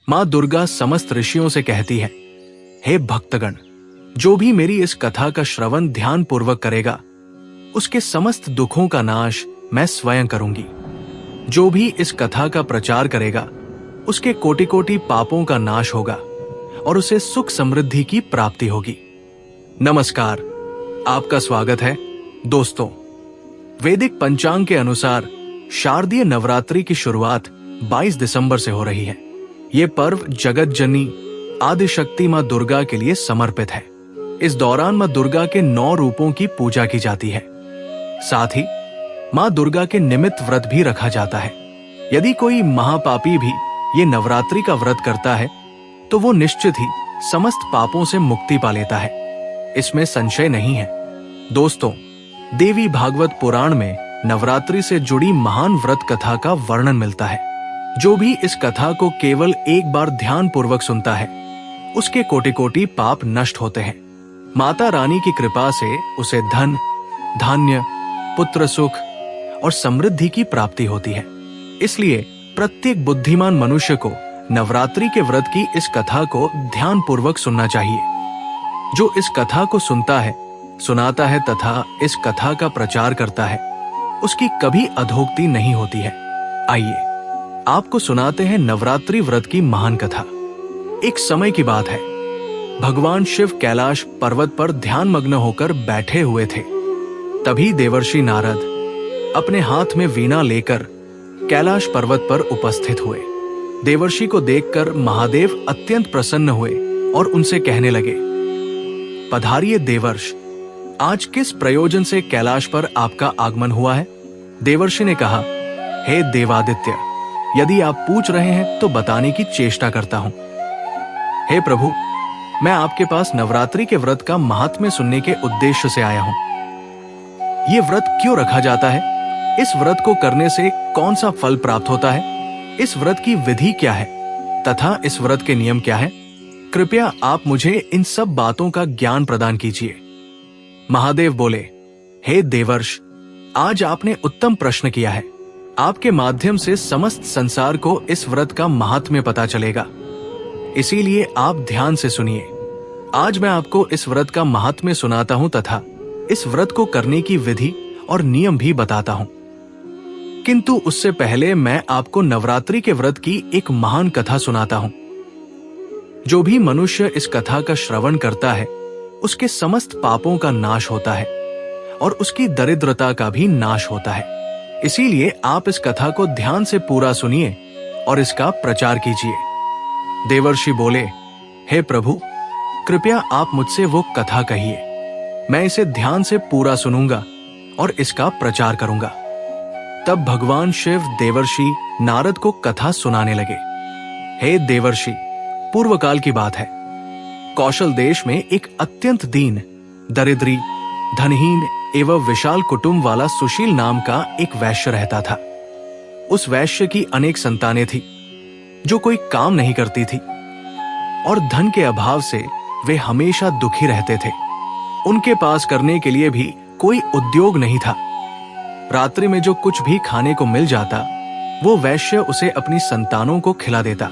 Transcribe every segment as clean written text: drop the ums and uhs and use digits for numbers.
माँ दुर्गा समस्त ऋषियों से कहती है, हे भक्तगण, जो भी मेरी इस कथा का श्रवण ध्यान पूर्वक करेगा, उसके समस्त दुखों का नाश मैं स्वयं करूंगी। जो भी इस कथा का प्रचार करेगा, उसके कोटि कोटि पापों का नाश होगा और उसे सुख समृद्धि की प्राप्ति होगी। नमस्कार, आपका स्वागत है दोस्तों। वैदिक पंचांग के अनुसार शारदीय नवरात्रि की शुरुआत 22 दिसंबर से हो रही है। ये पर्व जगत जननी आदिशक्ति मां दुर्गा के लिए समर्पित है। इस दौरान मां दुर्गा के 9 रूपों की पूजा की जाती है। साथ ही मां दुर्गा के निमित्त व्रत भी रखा जाता है। यदि कोई महापापी भी ये नवरात्रि का व्रत करता है तो वो निश्चित ही समस्त पापों से मुक्ति पा लेता है, इसमें संशय नहीं है। दोस्तों, देवी भागवत पुराण में नवरात्रि से जुड़ी महान व्रत कथा का वर्णन मिलता है। जो भी इस कथा को केवल एक बार ध्यान पूर्वक सुनता है, उसके कोटि कोटि पाप नष्ट होते हैं। माता रानी की कृपा से उसे धन, धान्य, पुत्र सुख और समृद्धि की प्राप्ति होती है। इसलिए प्रत्येक बुद्धिमान मनुष्य को नवरात्रि के व्रत की इस कथा को ध्यान पूर्वक सुनना चाहिए। जो इस कथा को सुनता है, सुनाता है तथा इस कथा का प्रचार करता है, उसकी कभी अधोगति नहीं होती है। आइए आपको सुनाते हैं नवरात्रि व्रत की महान कथा। एक समय की बात है, भगवान शिव कैलाश पर्वत पर ध्यान मग्न होकर बैठे हुए थे। तभी देवर्षि नारद अपने हाथ में वीणा लेकर कैलाश पर्वत पर उपस्थित हुए। देवर्षि को देखकर महादेव अत्यंत प्रसन्न हुए और उनसे कहने लगे, पधारिए देवर्ष, आज किस प्रयोजन से कैलाश पर आपका आगमन हुआ है? देवर्षि ने कहा, हे देवादित्य, यदि आप पूछ रहे हैं तो बताने की चेष्टा करता हूं। हे प्रभु, मैं आपके पास नवरात्रि के व्रत का महात्म्य सुनने के उद्देश्य से आया हूं। ये व्रत क्यों रखा जाता है? इस व्रत को करने से कौन सा फल प्राप्त होता है? इस व्रत की विधि क्या है तथा इस व्रत के नियम क्या है? कृपया आप मुझे इन सब बातों का ज्ञान प्रदान कीजिए। महादेव बोले, हे देवर्ष, आज आपने उत्तम प्रश्न किया है। आपके माध्यम से समस्त संसार को इस व्रत का महात्म्य पता चलेगा, इसीलिए आप ध्यान से सुनिए। आज मैं आपको इस व्रत का महात्म्य सुनाता हूं तथा इस व्रत को करने की विधि और नियम भी बताता हूं। किंतु उससे पहले मैं आपको नवरात्रि के व्रत की एक महान कथा सुनाता हूं। जो भी मनुष्य इस कथा का श्रवण करता है, उसके समस्त पापों का नाश होता है और उसकी दरिद्रता का भी नाश होता है। इसीलिए आप इस कथा को ध्यान से पूरा सुनिए और इसका प्रचार कीजिए। देवर्षि बोले, हे प्रभु, कृपया आप मुझसे वो कथा कहिए। मैं इसे ध्यान से पूरा सुनूंगा और इसका प्रचार करूंगा। तब भगवान शिव देवर्षि नारद को कथा सुनाने लगे। हे देवर्षि, पूर्व काल की बात है। कौशल देश में एक अत्यंत दीन, दरिद्री, धनहीन एवं विशाल कुटुंब वाला सुशील नाम का एक वैश्य रहता था। उस वैश्य की अनेक संतानें थी जो कोई काम नहीं करती थी और धन के अभाव से वे हमेशा दुखी रहते थे। उनके पास करने के लिए भी कोई उद्योग नहीं था। रात्रि में जो कुछ भी खाने को मिल जाता, वो वैश्य उसे अपनी संतानों को खिला देता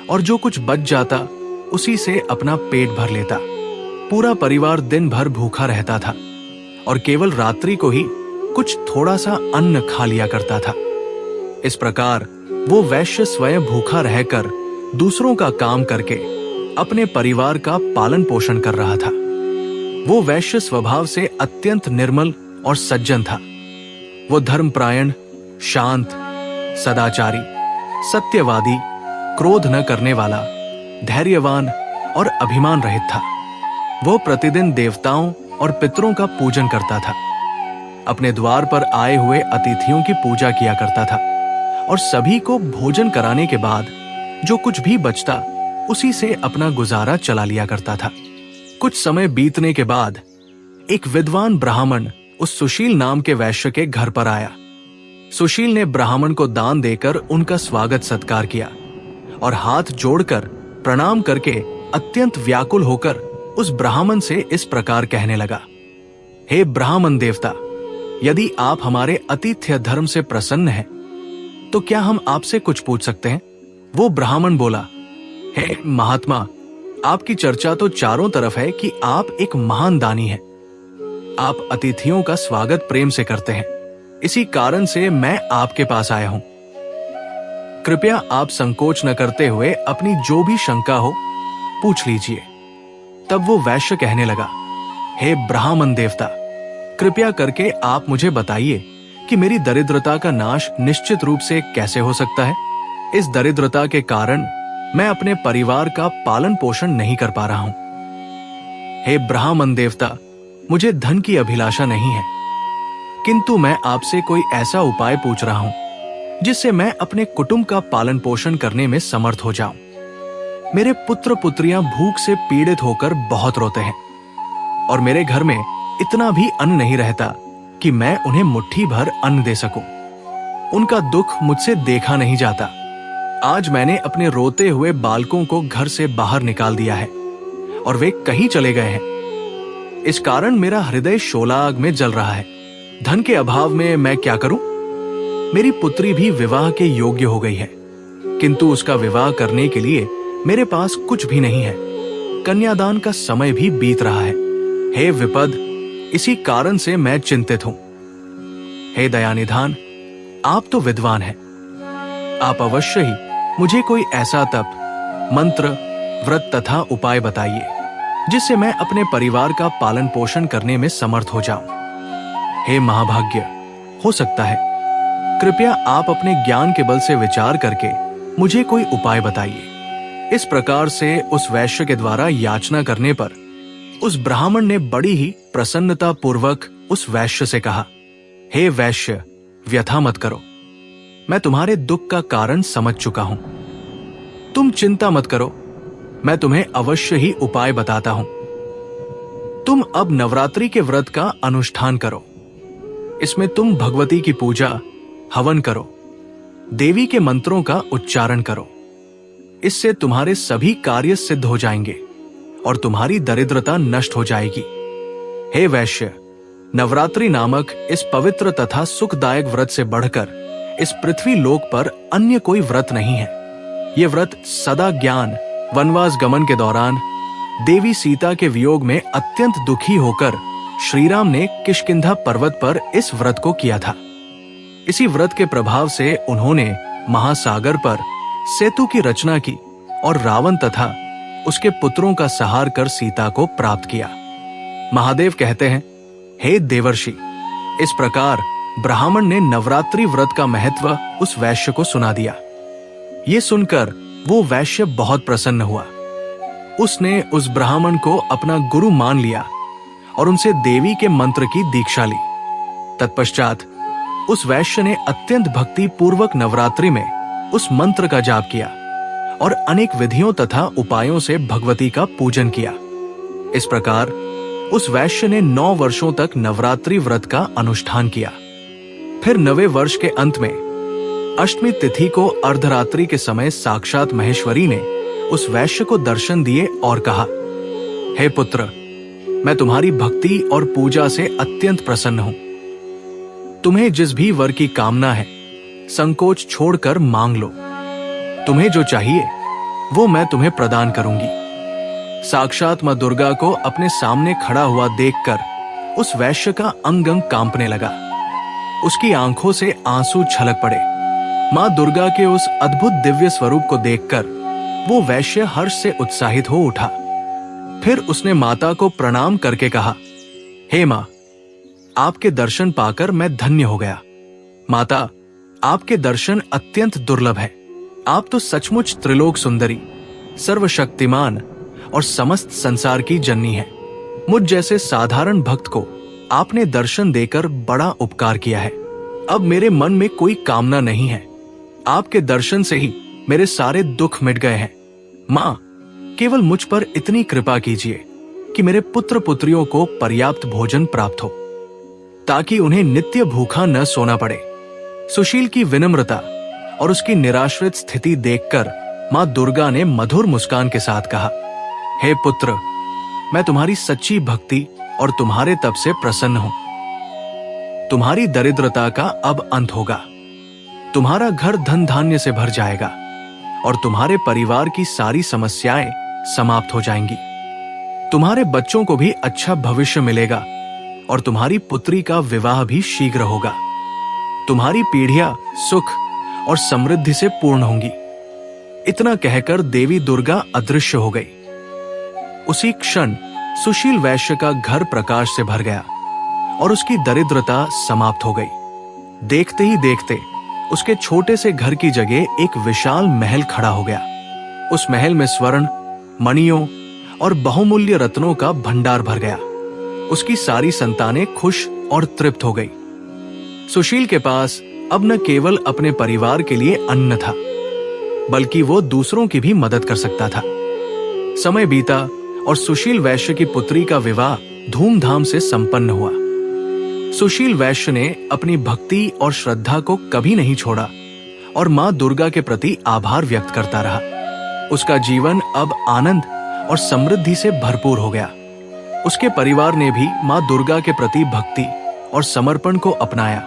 और जो कुछ बच जाता उसी से अपना पेट भर लेता। पूरा परिवार दिन भर भूखा रहता था और केवल रात्रि को ही कुछ थोड़ा सा अन्न खा लिया करता था। इस प्रकार वो वैश्य स्वयं भूखा रहकर दूसरों का काम करके अपने परिवार का पालन पोषण कर रहा था। वो वैश्य स्वभाव से अत्यंत निर्मल और सज्जन था। वो धर्मपरायण, शांत, सदाचारी, सत्यवादी, क्रोध न करने वाला, धैर्यवान और अभिमान रहित था। वो प्रतिदिन देवताओं और पितरों का पूजन करता था। अपने द्वार पर आए हुए अतिथियों की पूजा किया करता था और सभी को भोजन कराने के बाद जो कुछ भी बचता उसी से अपना गुजारा चला लिया करता था। कुछ समय बीतने के बाद एक विद्वान ब्राह्मण उस सुशील नाम के वैश्य के घर पर आया। सुशील ने ब्राह्मण को दान देकर उनका स्वागत सत्कार किया और हाथ जोड़कर प्रणाम करके अत्यंत व्याकुल होकर उस ब्राह्मण से इस प्रकार कहने लगा, हे ब्राह्मण देवता, यदि आप हमारे आतिथ्य धर्म से प्रसन्न हैं, तो क्या हम आपसे कुछ पूछ सकते हैं? वो ब्राह्मण बोला, हे महात्मा, आपकी चर्चा तो चारों तरफ है कि आप एक महान दानी हैं। आप अतिथियों का स्वागत प्रेम से करते हैं। इसी कारण से मैं आपके पास आया हूं। कृपया आप संकोच न करते हुए अपनी जो भी शंका हो पूछ लीजिए। तब वो वैश्य कहने लगा, हे ब्राह्मण देवता, कृपया करके आप मुझे बताइए कि मेरी दरिद्रता का नाश निश्चित रूप से कैसे हो सकता है। इस दरिद्रता के कारण मैं अपने परिवार का पालन पोषण नहीं कर पा रहा हूं। हे ब्राह्मण देवता, मुझे धन की अभिलाषा नहीं है, किंतु मैं आपसे कोई ऐसा उपाय पूछ रहा हूं जिससे मैं अपने कुटुंब का पालन पोषण करने में समर्थ हो जाऊं। मेरे पुत्र पुत्रियां भूख से पीड़ित होकर बहुत रोते हैं और मेरे घर में इतना भी अन्न नहीं रहता कि मैं उन्हें मुट्ठी भर अन्न दे सकूं। उनका दुख मुझसे देखा नहीं जाता। आज मैंने अपने रोते हुए बालकों को घर से बाहर निकाल दिया है और वे कहीं चले गए हैं। इस कारण मेरा हृदय शोलाग में जल रहा है। धन के अभाव में मैं क्या करूं? मेरी पुत्री भी विवाह के योग्य हो गई है, किंतु उसका विवाह करने के लिए मेरे पास कुछ भी नहीं है। कन्यादान का समय भी बीत रहा है। हे विपद, इसी कारण से मैं चिंतित हूं। हे दयानिधान, आप तो विद्वान हैं। आप अवश्य ही मुझे कोई ऐसा तप, मंत्र, व्रत तथा उपाय बताइए जिससे मैं अपने परिवार का पालन पोषण करने में समर्थ हो जाऊं। हे महाभाग्य, हो सकता है, कृपया आप अपने ज्ञान के बल से विचार करके मुझे कोई उपाय बताइए। इस प्रकार से उस वैश्य के द्वारा याचना करने पर उस ब्राह्मण ने बड़ी ही प्रसन्नता पूर्वक उस वैश्य से कहा, हे वैश्य, व्यथा मत करो, मैं तुम्हारे दुख का कारण समझ चुका हूं। तुम चिंता मत करो, मैं तुम्हें अवश्य ही उपाय बताता हूं। तुम अब नवरात्रि के व्रत का अनुष्ठान करो। इसमें तुम भगवती की पूजा, हवन करो, देवी के मंत्रों का उच्चारण करो। इससे तुम्हारे सभी कार्य सिद्ध हो जाएंगे और तुम्हारी दरिद्रता नष्ट हो जाएगी। हे वैश्य, नवरात्रि नामक इस पवित्र तथा सुखदायक व्रत से बढ़कर इस पृथ्वी लोक पर अन्य कोई व्रत नहीं है। ये व्रत सदा ज्ञान, वनवास गमन के दौरान देवी सीता के वियोग में अत्यंत दुखी होकर श्रीराम ने किष्किंधा पर्वत पर इस व्रत को किया था। इसी व्रत के प्रभाव से उन्होंने महासागर पर सेतु की रचना की और रावण तथा उसके पुत्रों का संहार कर सीता को प्राप्त किया। महादेव कहते हैं, हे देवर्षि, इस प्रकार ब्राह्मण ने नवरात्रि व्रत का महत्व उस वैश्य को सुना दिया। ये सुनकर वो वैश्य बहुत प्रसन्न हुआ। उसने उस ब्राह्मण को अपना गुरु मान लिया और उनसे देवी के मंत्र की दीक्षा ली। तत्पश्चात उस वैश्य ने अत्यंत भक्ति पूर्वक नवरात्रि में उस मंत्र का जाप किया और अनेक विधियों तथा उपायों से भगवती का पूजन किया। इस प्रकार उस वैश्य ने 9 वर्षों तक नवरात्रि व्रत का अनुष्ठान किया। फिर 9वें वर्ष के अंत में अष्टमी तिथि को अर्धरात्रि के समय साक्षात महेश्वरी ने उस वैश्य को दर्शन दिए और कहा, हे पुत्र, मैं तुम्हारी भक्ति और पूजा से अत्यंत प्रसन्न हूं। तुम्हें जिस भी वर की कामना है, संकोच छोड़कर मांग लो। तुम्हें जो चाहिए वो मैं तुम्हें प्रदान करूंगी। साक्षात मां दुर्गा को अपने सामने खड़ा हुआ देखकर उस वैश्य का अंग अंग कांपने लगा। उसकी आंखों से आंसू छलक पड़े। मां दुर्गा के उस अद्भुत दिव्य स्वरूप को देखकर वो वैश्य हर्ष से उत्साहित हो उठा। फिर उसने माता को प्रणाम करके कहा, हे मां, आपके दर्शन पाकर मैं धन्य हो गया। माता, आपके दर्शन अत्यंत दुर्लभ है। आप तो सचमुच त्रिलोक सुंदरी, सर्वशक्तिमान और समस्त संसार की जननी है। मुझ जैसे साधारण भक्त को आपने दर्शन देकर बड़ा उपकार किया है। अब मेरे मन में कोई कामना नहीं है। आपके दर्शन से ही मेरे सारे दुख मिट गए हैं। मां, केवल मुझ पर इतनी कृपा कीजिए कि मेरे पुत्र पुत्रियों को पर्याप्त भोजन प्राप्त हो, ताकि उन्हें नित्य भूखा न सोना पड़े। सुशील की विनम्रता और उसकी निराश्रित स्थिति देखकर मां दुर्गा ने मधुर मुस्कान के साथ कहा, हे पुत्र, मैं तुम्हारी सच्ची भक्ति और तुम्हारे तप से प्रसन्न हूं। तुम्हारी दरिद्रता का अब अंत होगा। तुम्हारा घर धन धान्य से भर जाएगा और तुम्हारे परिवार की सारी समस्याएं समाप्त हो जाएंगी। तुम्हारे बच्चों को भी अच्छा भविष्य मिलेगा और तुम्हारी पुत्री का विवाह भी शीघ्र होगा। तुम्हारी पीढ़ियां सुख और समृद्धि से पूर्ण होंगी। इतना कहकर देवी दुर्गा अदृश्य हो गई। उसी क्षण सुशील वैश्य का घर प्रकाश से भर गया और उसकी दरिद्रता समाप्त हो गई। देखते ही देखते उसके छोटे से घर की जगह एक विशाल महल खड़ा हो गया। उस महल में स्वर्ण, मणियों और बहुमूल्य रत्नों का भंडार भर गया। उसकी सारी संतानें खुश और तृप्त हो गई। सुशील के पास अब न केवल अपने परिवार के लिए अन्न था, बल्कि वो दूसरों की भी मदद कर सकता था। समय बीता और सुशील वैश्य की पुत्री का विवाह धूमधाम से संपन्न हुआ। सुशील वैश्य ने अपनी भक्ति और श्रद्धा को कभी नहीं छोड़ा और मां दुर्गा के प्रति आभार व्यक्त करता रहा। उसका जीवन अब आनंद और समृद्धि से भरपूर हो गया। उसके परिवार ने भी मां दुर्गा के प्रति भक्ति और समर्पण को अपनाया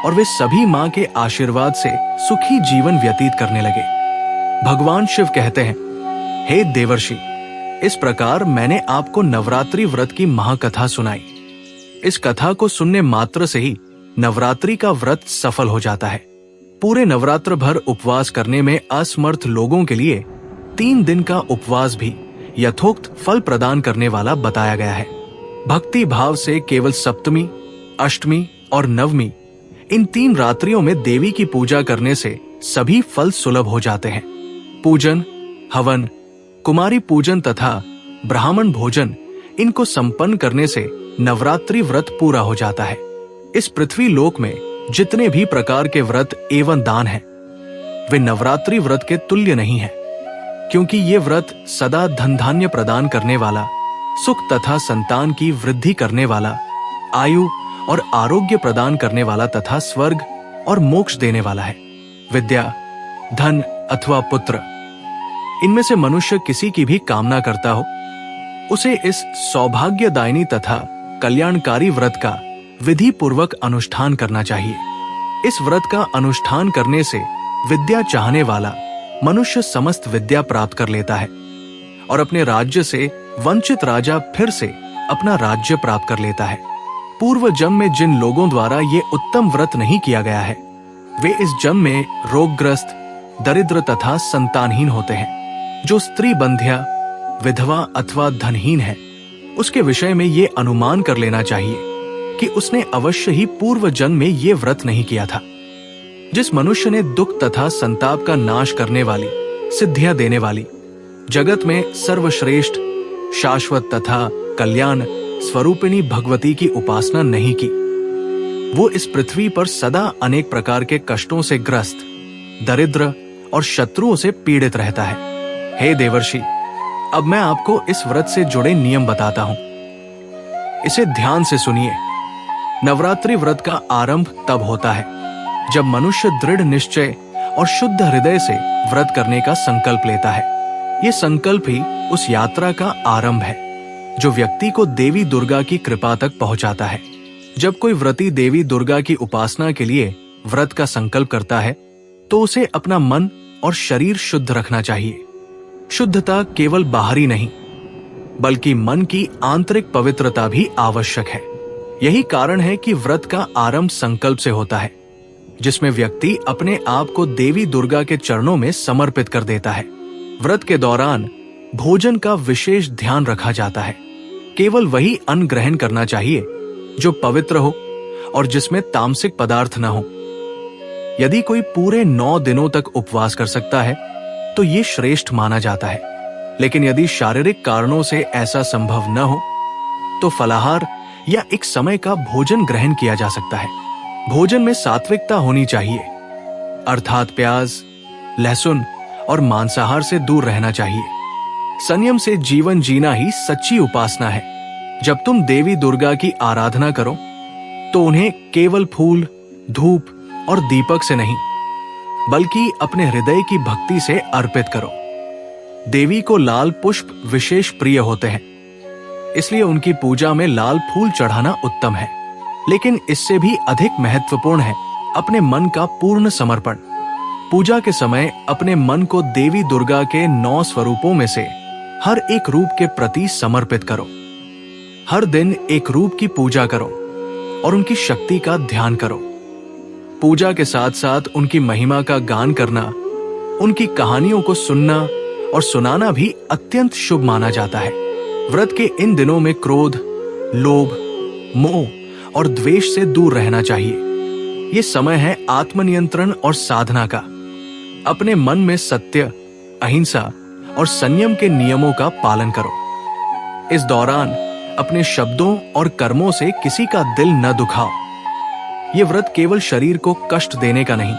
और वे सभी मां के आशीर्वाद से सुखी जीवन व्यतीत करने लगे। भगवान शिव कहते हैं, हे देवर्षि, इस प्रकार मैंने आपको नवरात्रि व्रत की महाकथा सुनाई। इस कथा को सुनने मात्र से ही नवरात्रि का व्रत सफल हो जाता है। पूरे नवरात्र भर उपवास करने में असमर्थ लोगों के लिए 3 दिन का उपवास भी यथोक्त फल प्रदान करने वाला बताया गया है। भक्ति भाव से केवल सप्तमी, अष्टमी और नवमी, इन 3 रात्रियों में देवी की पूजा करने से सभी फल सुलभ हो जाते हैं। पूजन, हवन, कुमारी पूजन तथा ब्राह्मण भोजन, इनको संपन्न करने से नवरात्रि व्रत पूरा हो जाता है। इस पृथ्वी लोक में जितने भी प्रकार के व्रत एवं दान हैं, वे नवरात्रि व्रत के तुल्य नहीं हैं, क्योंकि ये व्रत सदा धन धान्य प्रदान करने वाला, सुख तथा संतान की वृद्धि करने वाला, आयु और आरोग्य प्रदान करने वाला तथा स्वर्ग और मोक्ष देने वाला है। विद्या, धन अथवा पुत्र, इनमें से मनुष्य किसी की भी कामना करता हो, उसे इस सौभाग्यदायिनी तथा कल्याणकारी व्रत का विधि पूर्वक अनुष्ठान करना चाहिए। इस व्रत का अनुष्ठान करने से विद्या चाहने वाला मनुष्य समस्त विद्या प्राप्त कर लेता है और अपने राज्य से वंचित राजा फिर से अपना राज्य प्राप्त कर लेता है। पूर्व जन्म में जिन लोगों द्वारा ये उत्तम व्रत नहीं किया गया है, वे इस जन्म में रोगग्रस्त, दरिद्र तथा संतानहीन होते हैं। जो स्त्री बंध्या, विधवा अथवा धनहीन है, उसके विषय में ये अनुमान कर लेना चाहिए कि उसने अवश्य ही पूर्व जन्म में ये व्रत नहीं किया था। जिस मनुष्य ने दुख तथा संताप का नाश करने वाली, सिद्धियां देने वाली, जगत में सर्वश्रेष्ठ, शाश्वत तथा कल्याण स्वरूपिणी भगवती की उपासना नहीं की, वो इस पृथ्वी पर सदा अनेक प्रकार के कष्टों से ग्रस्त, दरिद्र और शत्रुओं से पीड़ित रहता है। हे देवर्षि, अब मैं आपको इस व्रत से जुड़े नियम बताता हूं। इसे ध्यान से सुनिए। नवरात्रि व्रत का आरंभ तब होता है जब मनुष्य दृढ़ निश्चय और शुद्ध हृदय से व्रत करने का संकल्प लेता है। ये संकल्प ही उस यात्रा का आरंभ है जो व्यक्ति को देवी दुर्गा की कृपा तक पहुंचाता है। जब कोई व्रती देवी दुर्गा की उपासना के लिए व्रत का संकल्प करता है, तो उसे अपना मन और शरीर शुद्ध रखना चाहिए। शुद्धता केवल बाहरी नहीं, बल्कि मन की आंतरिक पवित्रता भी आवश्यक है। यही कारण है कि व्रत का आरंभ संकल्प से होता है, जिसमें व्यक्ति अपने आप को देवी दुर्गा के चरणों में समर्पित कर देता है। व्रत के दौरान भोजन का विशेष ध्यान रखा जाता है। केवल वही अन्न ग्रहण करना चाहिए जो पवित्र हो और जिसमें तामसिक पदार्थ न हो। यदि कोई पूरे 9 दिनों तक उपवास कर सकता है तो ये श्रेष्ठ माना जाता है, लेकिन यदि शारीरिक कारणों से ऐसा संभव न हो तो फलाहार या एक समय का भोजन ग्रहण किया जा सकता है। भोजन में सात्विकता होनी चाहिए, अर्थात प्याज, लहसुन और मांसाहार से दूर रहना चाहिए। संयम से जीवन जीना ही सच्ची उपासना है। जब तुम देवी दुर्गा की आराधना करो तो उन्हें केवल फूल, धूप और दीपक से नहीं, बल्कि अपने हृदय की भक्ति से अर्पित करो। देवी को लाल पुष्प विशेष प्रिय होते हैं, इसलिए उनकी पूजा में लाल फूल चढ़ाना उत्तम है। लेकिन इससे भी अधिक महत्वपूर्ण है अपने मन का पूर्ण समर्पण। पूजा के समय अपने मन को देवी दुर्गा के 9 स्वरूपों में से हर एक रूप के प्रति समर्पित करो। हर दिन एक रूप की पूजा करो और उनकी शक्ति का ध्यान करो। पूजा के साथ साथ उनकी महिमा का गान करना, उनकी कहानियों को सुनना और सुनाना भी अत्यंत शुभ माना जाता है। व्रत के इन दिनों में क्रोध, लोभ, मोह और द्वेष से दूर रहना चाहिए। ये समय है आत्मनियंत्रण और साधना का। अपने मन में सत्य, अहिंसा और संयम के नियमों का पालन करो। इस दौरान अपने शब्दों और कर्मों से किसी का दिल न दुखाओ। ये व्रत केवल शरीर को कष्ट देने का नहीं,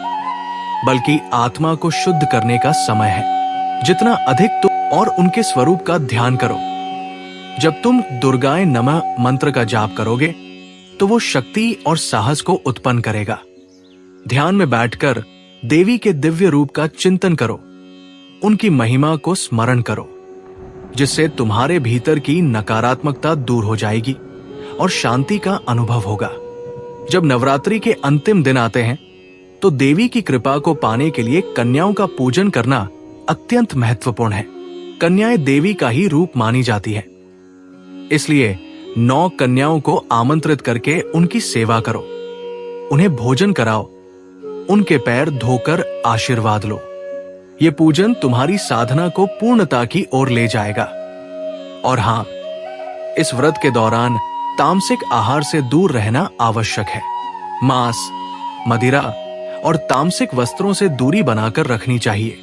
बल्कि आत्मा को शुद्ध करने का समय है। जितना अधिक तुम और उनके स्वरूप का ध्यान करो। जब तुम दुर्गाए नमः मंत्र का जाप करोगे तो वो शक्ति और साहस को उत्पन्न करेगा। ध्यान में बैठकर देवी के दिव्य रूप का चिंतन करो। उनकी महिमा को स्मरण करो, जिससे तुम्हारे भीतर की नकारात्मकता दूर हो जाएगी और शांति का अनुभव होगा। जब नवरात्रि के अंतिम दिन आते हैं तो देवी की कृपा को पाने के लिए कन्याओं का पूजन करना अत्यंत महत्वपूर्ण है। कन्याएं देवी का ही रूप मानी जाती है, इसलिए 9 कन्याओं को आमंत्रित करके उनकी सेवा करो। उन्हें भोजन कराओ, उनके पैर धोकर आशीर्वाद लो। ये पूजन तुम्हारी साधना को पूर्णता की ओर ले जाएगा। और हां, इस व्रत के दौरान तामसिक आहार से दूर रहना आवश्यक है। मांस, मदिरा और तामसिक वस्त्रों से दूरी बनाकर रखनी चाहिए।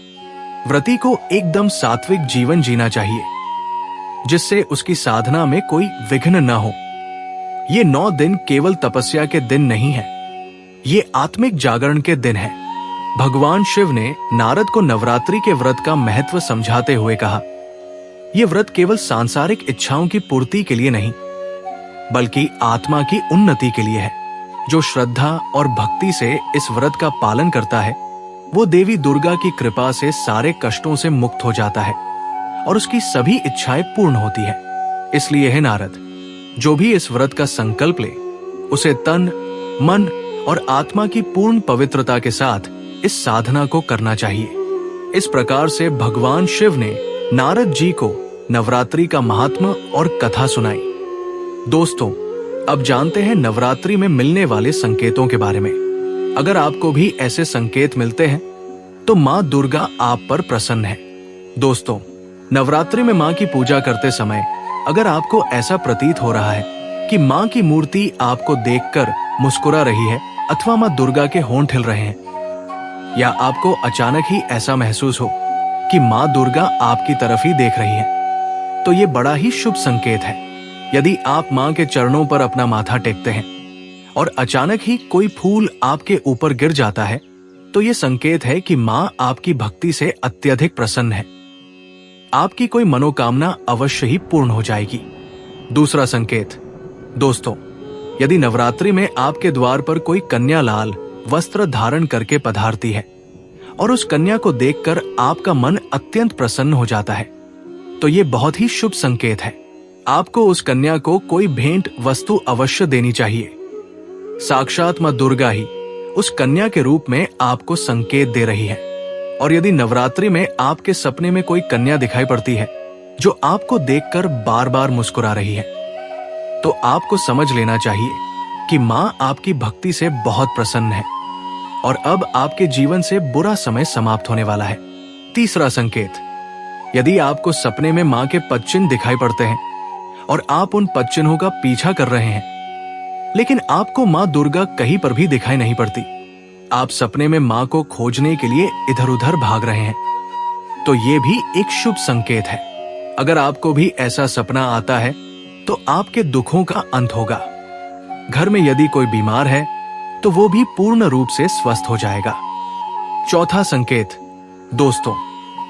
व्रती को एकदम सात्विक जीवन जीना चाहिए, जिससे उसकी साधना में कोई विघ्न न हो। ये 9 दिन केवल तपस्या के दिन नहीं है, ये आत्मिक जागरण के दिन है। भगवान शिव ने नारद को नवरात्रि के व्रत का महत्व समझाते हुए कहा, यह व्रत केवल सांसारिक इच्छाओं की पूर्ति के लिए नहीं, बल्कि आत्मा की उन्नति के लिए है। जो श्रद्धा और भक्ति से इस व्रत का पालन करता है, वो देवी दुर्गा की कृपा से सारे कष्टों से मुक्त हो जाता है और उसकी सभी इच्छाएं पूर्ण होती है। इसलिए है नारद, जो भी इस व्रत का संकल्प ले, उसे तन, मन और आत्मा की पूर्ण पवित्रता के साथ इस साधना को करना चाहिए। इस प्रकार से भगवान शिव ने नारद जी को नवरात्रि का महात्म्य और कथा सुनाई। दोस्तों, अब जानते हैं नवरात्रि में मिलने वाले संकेतों के बारे में। अगर आपको भी ऐसे संकेत मिलते हैं तो माँ दुर्गा आप पर प्रसन्न है। दोस्तों, नवरात्रि में माँ की पूजा करते समय अगर आपको ऐसा प्रतीत हो रहा है कि माँ की मूर्ति आपको देखकर मुस्कुरा रही है अथवा माँ दुर्गा के होंठ हिल रहे हैं, या आपको अचानक ही ऐसा महसूस हो कि माँ दुर्गा आपकी तरफ ही देख रही है, तो ये बड़ा ही शुभ संकेत है। यदि आप माँ के चरणों पर अपना माथा टेकते हैं और अचानक ही कोई फूल आपके ऊपर गिर जाता है, तो ये संकेत है कि माँ आपकी भक्ति से अत्यधिक प्रसन्न है। आपकी कोई मनोकामना अवश्य ही पूर्ण हो जाएगी। दूसरा संकेत, दोस्तों, यदि नवरात्रि में आपके द्वार पर कोई कन्या लाल वस्त्र धारण करके पधारती है और उस कन्या को देखकर आपका मन अत्यंत प्रसन्न हो जाता है, तो ये बहुत ही शुभ संकेत है। आपको उस कन्या को कोई भेंट वस्तु अवश्य देनी चाहिए। साक्षात मां दुर्गा ही उस कन्या के रूप में आपको संकेत दे रही है। और यदि नवरात्रि में आपके सपने में कोई कन्या दिखाई पड़ती है जो आपको देखकर बार बार मुस्कुरा रही है, तो आपको समझ लेना चाहिए कि माँ आपकी भक्ति से बहुत प्रसन्न है और अब आपके जीवन से बुरा समय समाप्त होने वाला है। तीसरा संकेत, यदि आपको सपने में माँ के पदचिन्ह दिखाई पड़ते हैं और आप उन पदचिन्हों का पीछा कर रहे हैं, लेकिन आपको माँ दुर्गा कहीं पर भी दिखाई नहीं पड़ती, आप सपने में माँ को खोजने के लिए इधर उधर भाग रहे हैं, तो ये भी एक शुभ संकेत है। अगर आपको भी ऐसा सपना आता है तो आपके दुखों का अंत होगा। घर में यदि कोई बीमार है तो वो भी पूर्ण रूप से स्वस्थ हो जाएगा। चौथा संकेत, दोस्तों,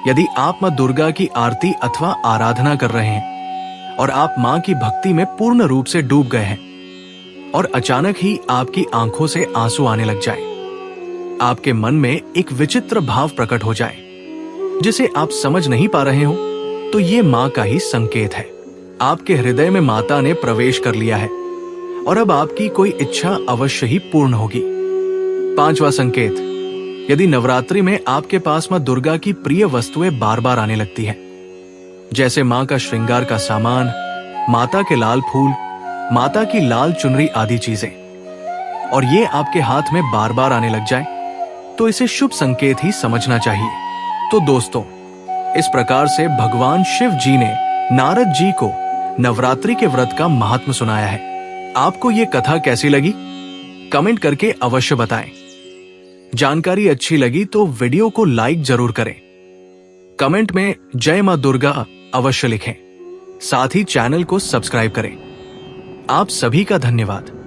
यदि आप माँ दुर्गा की आरती अथवा आराधना कर रहे हैं और आप माँ की भक्ति में पूर्ण रूप से डूब गए हैं और अचानक ही आपकी आंखों से आंसू आने लग जाए, आपके मन में एक विचित्र भाव प्रकट हो जाए जिसे आप समझ नहीं पा रहे हो, तो ये माँ का ही संकेत है। आपके हृदय में माता ने प्रवेश कर लिया है और अब आपकी कोई इच्छा अवश्य ही पूर्ण होगी। पांचवा संकेत, यदि नवरात्रि में आपके पास मां दुर्गा की प्रिय वस्तुएं बार बार आने लगती हैं, जैसे मां का श्रृंगार का सामान, माता के लाल फूल, माता की लाल चुनरी आदि चीजें, और ये आपके हाथ में बार बार आने लग जाए, तो इसे शुभ संकेत ही समझना चाहिए। तो दोस्तों, इस प्रकार से भगवान शिव जी ने नारद जी को नवरात्रि के व्रत का महात्म सुनाया है। आपको ये कथा कैसी लगी? कमेंट करके अवश्य बताएं। जानकारी अच्छी लगी तो वीडियो को लाइक जरूर करें। कमेंट में जय मां दुर्गा अवश्य लिखें। साथ ही चैनल को सब्सक्राइब करें। आप सभी का धन्यवाद।